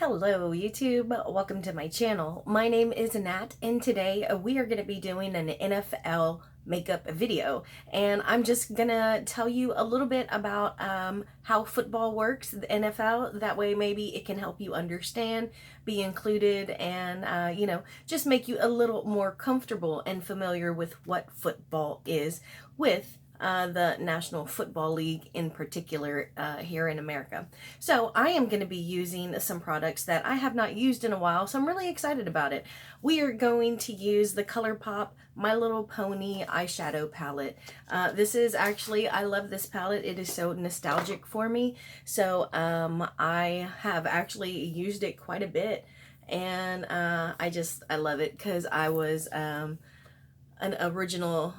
Hello YouTube, welcome to my channel. My name is Nat and today we are going to be doing an NFL makeup video, and I'm just gonna tell you a little bit about how football works, the NFL. That way maybe it can help you understand, be included, and just make you a little more comfortable and familiar with what football is with the National Football League in particular here in America. So I am going to be using some products that I have not used in a while, so I'm really excited about it. We are going to use the ColourPop My Little Pony eyeshadow palette. This is actually, I love this palette. It is so nostalgic for me. So I have actually used it quite a bit, and I love it because I was an original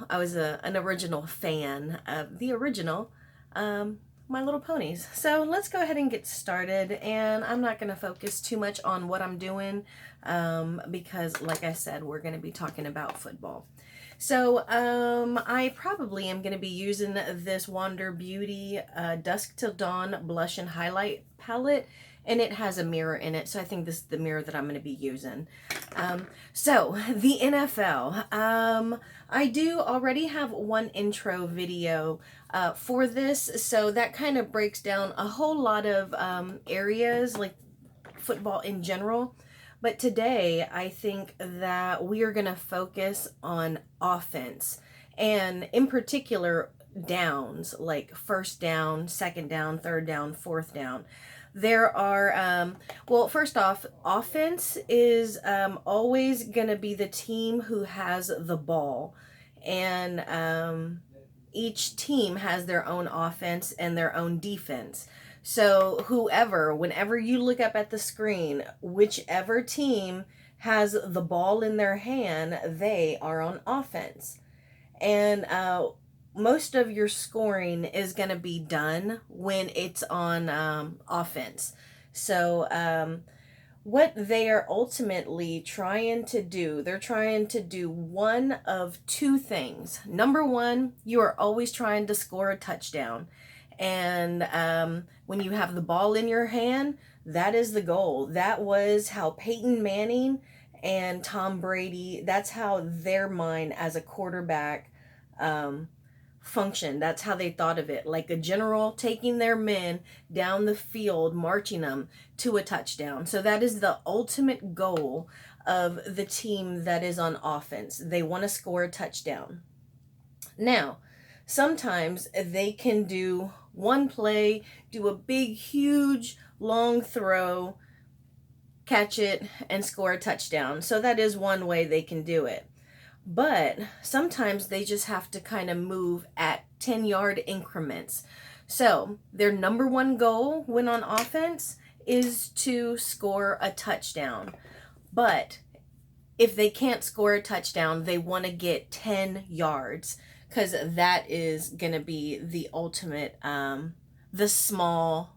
fan of the original My Little Ponies. So let's go ahead and get started, and I'm not going to focus too much on what I'm doing because, like I said, we're going to be talking about football. So I probably am going to be using this Wander Beauty Dusk Till Dawn Blush and Highlight palette, and it has a mirror in it, so I think this is the mirror that I'm going to be using. So the NFL, I do already have one intro video for this, so that kind of breaks down a whole lot of areas like football in general. But today I think that we are going to focus on offense, and in particular downs, like first down, second down, third down, fourth down. There are, well, first off, offense is always going to be the team who has the ball. And each team has their own offense and their own defense. So whenever you look up at the screen, whichever team has the ball in their hand, they are on offense. And most of your scoring is going to be done when it's on offense. So what they are ultimately trying to do, they're trying to do one of two things. Number one, you are always trying to score a touchdown. And when you have the ball in your hand, that is the goal. That was how Peyton Manning and Tom Brady, that's how their mind as a quarterback function. That's how they thought of it, like a general taking their men down the field, marching them to a touchdown. So that is the ultimate goal of the team that is on offense. They want to score a touchdown. Now, sometimes they can do one play, do a big, huge, long throw, catch it, and score a touchdown. So that is one way they can do it. But sometimes they just have to kind of move at 10-yard increments. So their number one goal when on offense is to score a touchdown. But if they can't score a touchdown, they want to get 10 yards, because that is going to be the ultimate, the small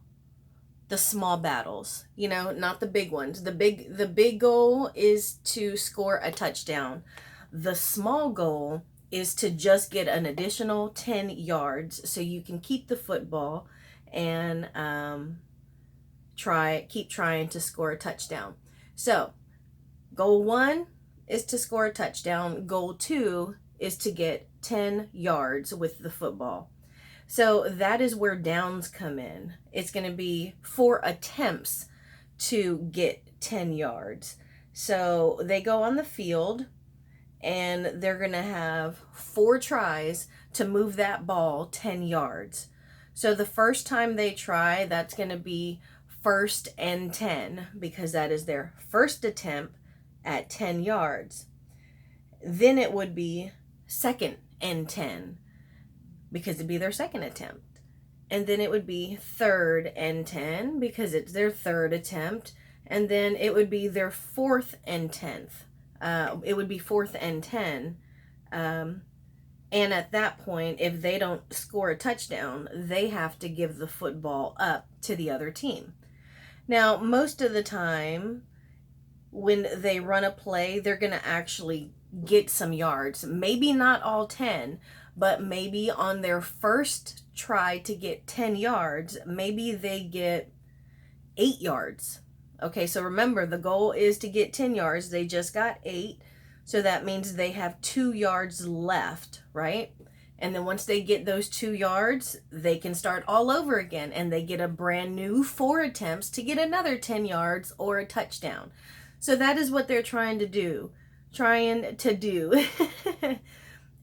battles, not the big ones. The big goal is to score a touchdown. The small goal is to just get an additional 10 yards so you can keep the football and keep trying to score a touchdown. So goal one is to score a touchdown. Goal two is to get 10 yards with the football. So that is where downs come in. It's going to be 4 attempts to get 10 yards. So they go on the field, and they're going to have 4 tries to move that ball 10 yards. So the first time they try, that's going to be 1st and 10, because that is their first attempt at 10 yards. Then it would be 2nd and 10, because it'd be their second attempt. And then it would be 3rd and 10, because it's their third attempt. And then it would be their 4th and 10th. It would be 4th and 10. And at that point, if they don't score a touchdown, they have to give the football up to the other team. Now, most of the time, when they run a play, they're going to actually get some yards. Maybe not all 10, but maybe on their first try to get 10 yards, maybe they get 8 yards. Okay, so remember, the goal is to get 10 yards. They just got 8. So that means they have 2 yards left, right? And then once they get those 2 yards, they can start all over again. And they get a brand new 4 attempts to get another 10 yards or a touchdown. So that is what they're trying to do.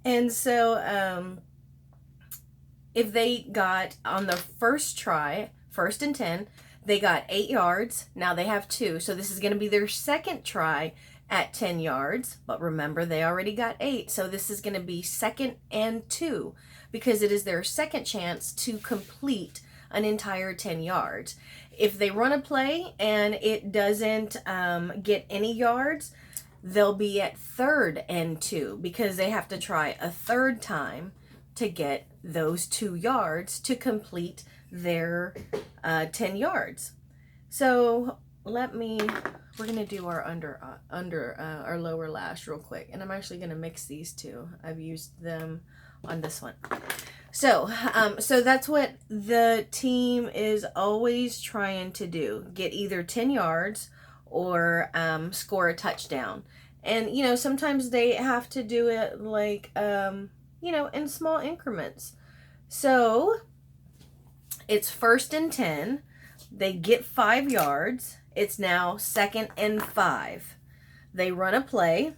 And so if they got on the first try, 1st and 10, they got 8 yards. Now they have 2. So this is going to be their second try at 10 yards. But remember, they already got 8. So this is going to be 2nd and 2 because it is their second chance to complete an entire 10 yards. If they run a play and it doesn't get any yards, they'll be at 3rd and 2 because they have to try a 3rd time to get those 2 yards to complete their 10 yards. So we're going to do our our lower lash real quick. And I'm actually going to mix these two. I've used them on this one. So that's what the team is always trying to do. Get either 10 yards or score a touchdown. And, you know, sometimes they have to do it like, you know, in small increments. So it's 1st and 10. They get 5 yards. It's now 2nd and 5. They run a play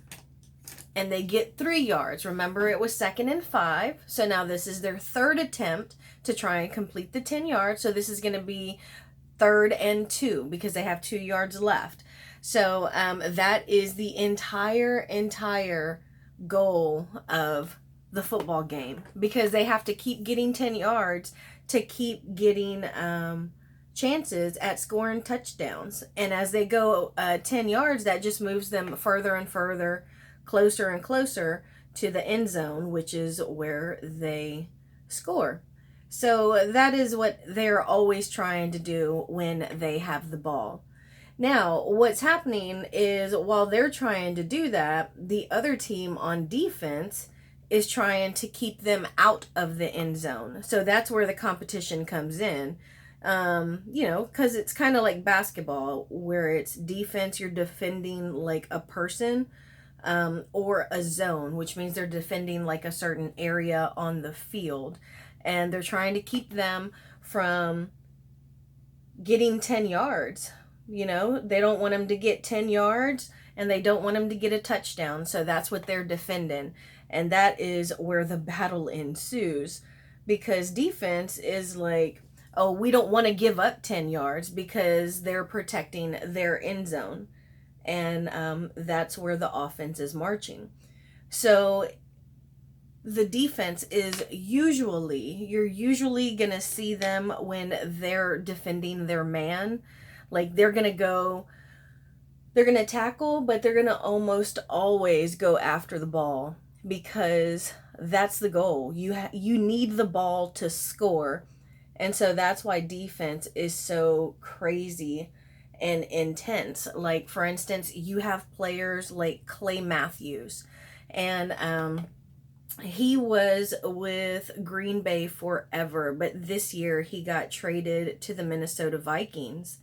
and they get 3 yards. Remember, it was 2nd and 5. So now this is their 3rd attempt to try and complete the 10 yards. So this is going to be 3rd and 2 because they have 2 yards left. So that is the entire goal of the football game because they have to keep getting 10 yards to keep getting chances at scoring touchdowns. And as they go 10 yards, that just moves them further and further, closer and closer to the end zone, which is where they score. So that is what they're always trying to do when they have the ball. Now, what's happening is while they're trying to do that, the other team on defense is trying to keep them out of the end zone. So that's where the competition comes in. You know, because it's kind of like basketball where it's defense, you're defending like a person or a zone, which means they're defending like a certain area on the field. And they're trying to keep them from getting 10 yards. You know, they don't want them to get 10 yards and they don't want them to get a touchdown. So that's what they're defending. And that is where the battle ensues because defense is like, oh, we don't want to give up 10 yards because they're protecting their end zone. And that's where the offense is marching. So the defense is you're usually going to see them when they're defending their man. Like they're going to tackle, but they're going to almost always go after the ball because that's the goal. You need the ball to score. And so that's why defense is so crazy and intense. Like, for instance, you have players like Clay Matthews. And he was with Green Bay forever. But this year he got traded to the Minnesota Vikings.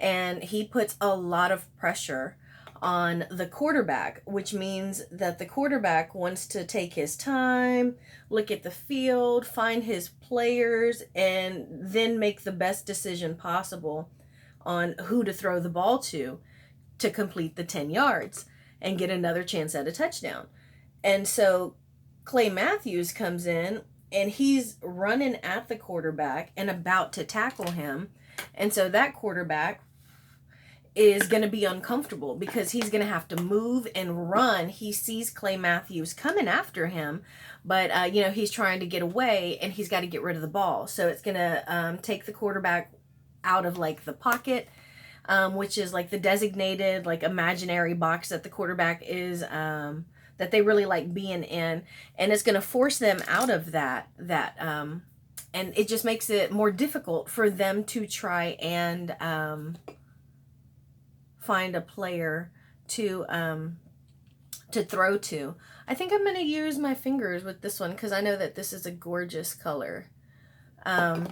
And he puts a lot of pressure on the quarterback, which means that the quarterback wants to take his time, look at the field, find his players, and then make the best decision possible on who to throw the ball to complete the 10 yards and get another chance at a touchdown. And so Clay Matthews comes in and he's running at the quarterback and about to tackle him. And so that quarterback is going to be uncomfortable because he's going to have to move and run. He sees Clay Matthews coming after him, but, you know, he's trying to get away and he's got to get rid of the ball. So it's going to take the quarterback out of like the pocket, which is like the designated, like imaginary box that the quarterback is, that they really like being in. And it's going to force them out of that, and it just makes it more difficult for them to try and, find a player to throw to. I think I'm going to use my fingers with this one because I know that this is a gorgeous color. And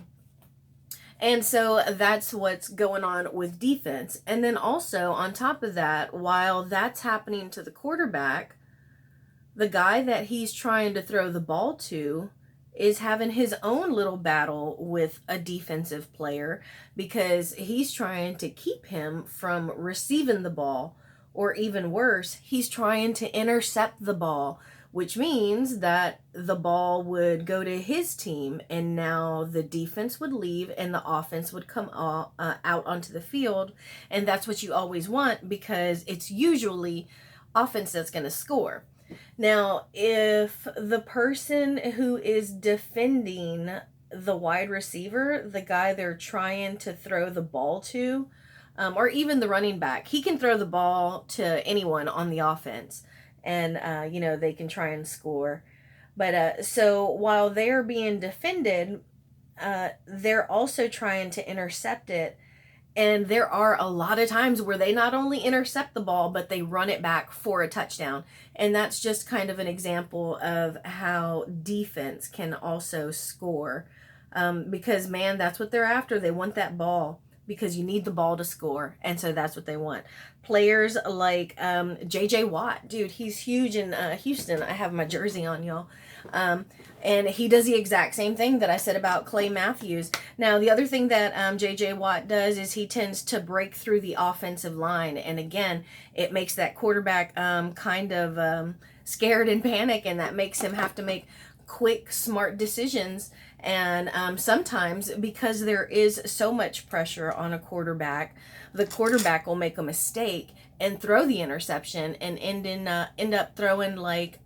And so that's what's going on with defense. And then also on top of that, while that's happening to the quarterback, the guy that he's trying to throw the ball to is having his own little battle with a defensive player because he's trying to keep him from receiving the ball, or even worse, he's trying to intercept the ball, which means that the ball would go to his team, and now the defense would leave and the offense would come out onto the field. And that's what you always want, because it's usually offense that's going to score. Now, if the person who is defending the wide receiver, the guy they're trying to throw the ball to, or even the running back, he can throw the ball to anyone on the offense, and they can try and score. But so while they're being defended, they're also trying to intercept it. And there are a lot of times where they not only intercept the ball, but they run it back for a touchdown. And that's just kind of an example of how defense can also score. Because, man, that's what they're after. They want that ball, because you need the ball to score. And so that's what they want. Players like J.J. Watt. Dude, he's huge in Houston. I have my jersey on, y'all. And he does the exact same thing that I said about Clay Matthews. Now, the other thing that J.J. Watt does is he tends to break through the offensive line. And again, it makes that quarterback kind of scared and panic, and that makes him have to make quick, smart decisions. And sometimes, because there is so much pressure on a quarterback, the quarterback will make a mistake and throw the interception and end up throwing like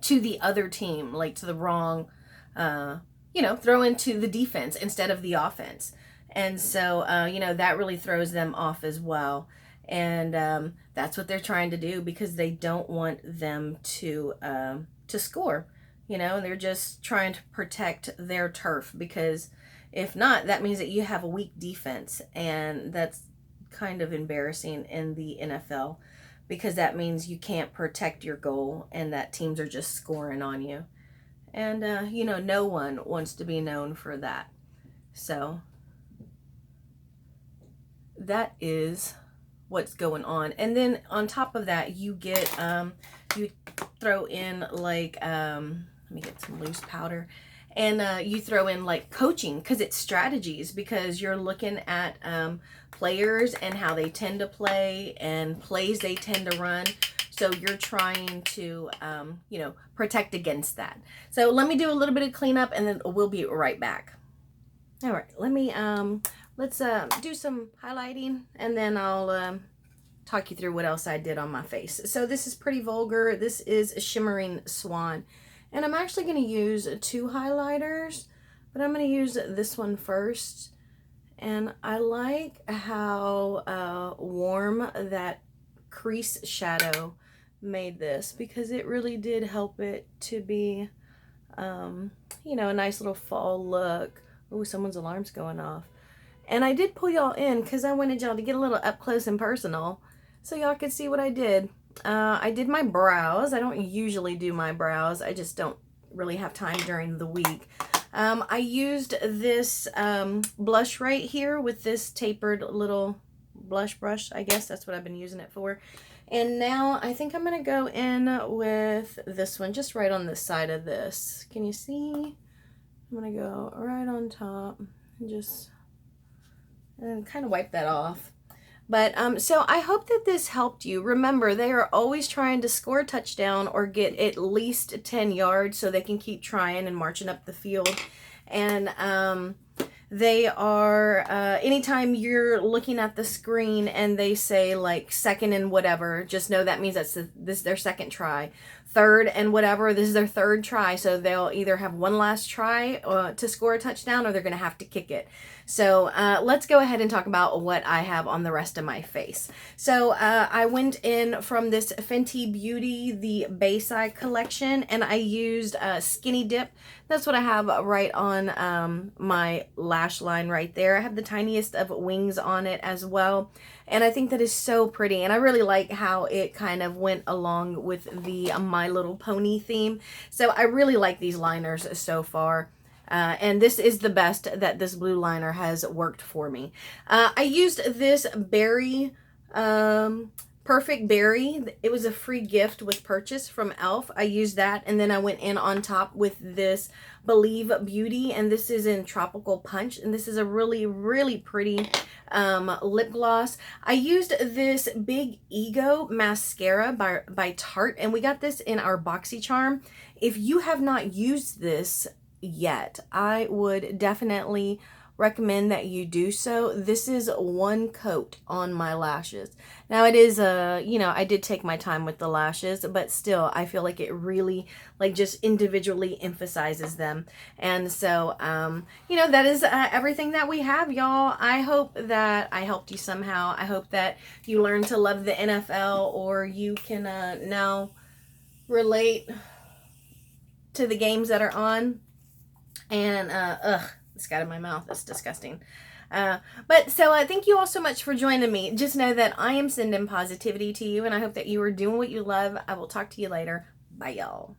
to the other team, like to the wrong, throw into the defense instead of the offense. And so, that really throws them off as well. And that's what they're trying to do, because they don't want them to score. They're just trying to protect their turf, because if not, that means that you have a weak defense. And that's kind of embarrassing in the NFL, because that means you can't protect your goal and that teams are just scoring on you. And, no one wants to be known for that. So that is what's going on. And then on top of that, you get, you throw in like, let me get some loose powder. And you throw in like coaching, because it's strategies, because you're looking at players and how they tend to play and plays they tend to run. So you're trying to, protect against that. So let me do a little bit of cleanup, and then we'll be right back. All right, let's do some highlighting, and then I'll talk you through what else I did on my face. So this is pretty vulgar. This is a Shimmering Swan. And I'm actually going to use 2 highlighters, but I'm going to use this one first. And I like how warm that crease shadow made this, because it really did help it to be, a nice little fall look. Oh, someone's alarm's going off. And I did pull y'all in because I wanted y'all to get a little up close and personal so y'all could see what I did. I did my brows. I don't usually do my brows. I just don't really have time during the week. I used this blush right here with this tapered little blush brush. I guess that's what I've been using it for. And now I think I'm going to go in with this one just right on the side of this. Can you see? I'm going to go right on top and kind of wipe that off. But so I hope that this helped you. Remember, they are always trying to score a touchdown or get at least 10 yards so they can keep trying and marching up the field. And they are, anytime you're looking at the screen and they say like second and whatever, just know that means this is their second try. Third and whatever, this is their third try. So they'll either have one last try to score a touchdown, or they're going to have to kick it. So let's go ahead and talk about what I have on the rest of my face. So I went in from this Fenty Beauty, the Bayside collection, and I used Skinny Dip. That's what I have right on my lash line right there. I have the tiniest of wings on it as well. And I think that is so pretty. And I really like how it kind of went along with the My Little Pony theme. So I really like these liners so far. And this is the best that this blue liner has worked for me. I used this berry, Perfect Berry. It was a free gift with purchase from e.l.f. I used that, and then I went in on top with this Believe Beauty, and this is in Tropical Punch, and this is a really, really pretty lip gloss. I used this Big Ego mascara by Tarte, and we got this in our BoxyCharm. If you have not used this yet, I would definitely recommend that you do so. This is one coat on my lashes. Now it is you know, I did take my time with the lashes, but still I feel like it really like just individually emphasizes them. And so you know, that is everything that we have, y'all. I hope that I helped you somehow. I hope that you learned to love the NFL, or you can now relate to the games that are on. And it's got in my mouth. That's disgusting. But thank you all so much for joining me. Just know that I am sending positivity to you, and I hope that you are doing what you love. I will talk to you later. Bye, y'all.